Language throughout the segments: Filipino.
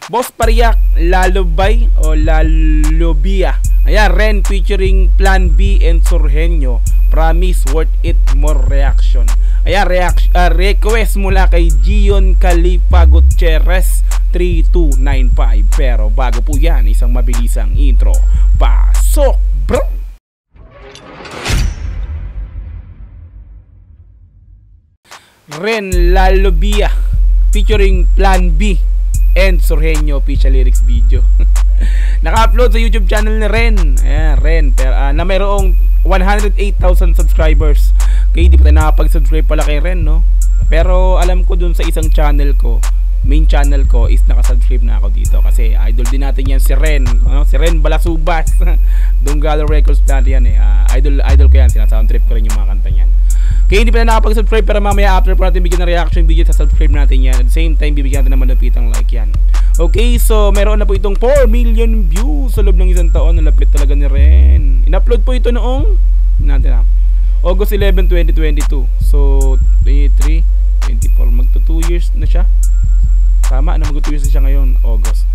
Boss Pariak, Lalobay o Lalobia. Ayan, Ren featuring Plan B and Surhenyo. Promise worth it, more reaction. Ayan, request mula kay Gion Calipa Gutierrez 3295. Pero bago po yan, isang mabilisang intro. Pasok, bro! Ren Lalobia featuring Plan B and Surhenyo official lyrics video. Naka-upload sa YouTube channel ni Ren. Ayan, Ren na mayroong 108,000 subscribers. Kaya di pa tayo nakapag-subscribe pala kay Ren, no? Pero alam ko dun sa isang channel ko, main channel ko, is nakasubscribe na ako dito. Kasi idol din natin yan si Ren, no? Si Ren Balasubas. Dunggalo Records natin yan eh. Idol ko yan, sinasound trip ko rin yung mga kanta niyan. Kaya hindi pa na nakapag-subscribe, pero mamaya after po natin bigyan ng reaction video, sa subscribe natin yan. At the same time, bibigyan natin ng malapitang like yan. Okay, so meron na po itong 4 million views sa loob ng isang taon. Nalapit talaga ni Ren. In-upload po ito noong August 11, 2022. So 23, 24, magto 2 years na siya. Tama, magto 2 years na siya ngayon, August.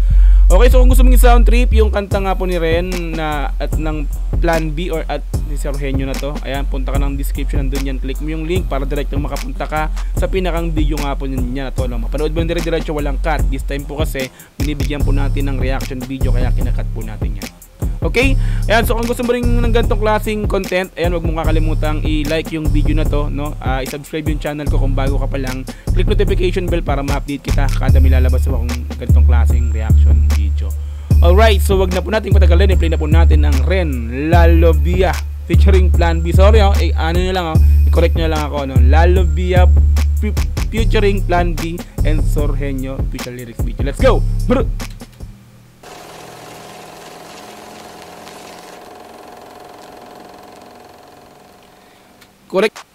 Okay, so kung gusto mong sound trip yung kanta nga po ni Ren na at ng Plan B or at ni Surhenyo na to, ayan, punta ka ng description, nandun yan, click mo yung link para direktang makapunta ka sa pinakang video nga po niya na to, no? Mapanood mo na dire-diretso, walang cut. This time po kasi binibigyan po natin ng reaction video, kaya kinakat po natin yan. Okay? Ayan, so kung gusto mo rin ng ganitong klaseng content, ayan, wag mong kakalimutang i-like yung video na to, no? I-subscribe yung channel ko kung bago ka pa lang. Click notification bell para ma-update kita kada may lalabas akong ganitong klaseng reaction video. Alright, so wag na po natin patagalin, i-play na po natin ang Ren Lalobia featuring Plan B. Sorry, ano nyo lang, i-correct nyo lang ako, no? Lalobia featuring Plan B and Surhenyo official lyrics video. Let's go! Bro! Correct.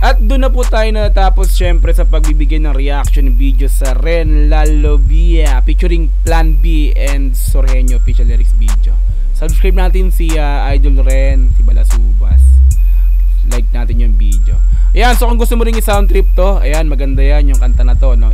At doon na po tayo natapos syempre sa pagbibigay ng reaction video sa Ren Lalobia featuring Plan B and Surhenyo official lyrics video. Subscribe natin si Idol Ren, si Balasubas. Like natin yung video. Ayan, so kung gusto mo rin i-sound trip to, ayan, maganda yan yung kanta na to, no?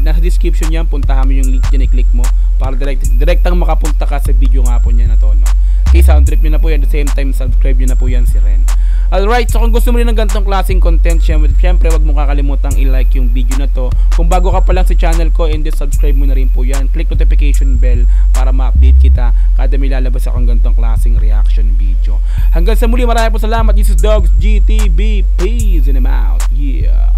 Nasa description yan, puntahan mo yung link dyan, i-click mo para direktang makapunta ka sa video nga po niya na to, no? Okay, sound trip nyo na po yan, at the same time subscribe nyo na po yan si Ren. Alright, so kung gusto mo rin ng ganitong klaseng content, syempre wag mo kakalimutang i-like yung video na to. Kung bago ka pa lang sa channel ko, and subscribe mo na rin po yan. Click notification bell para ma-update kita kada may lalabas akong ganitong klaseng reaction video. Hanggang sa muli, maraming po salamat. This is Dogs GTB. Peace and I'm out. Yeah.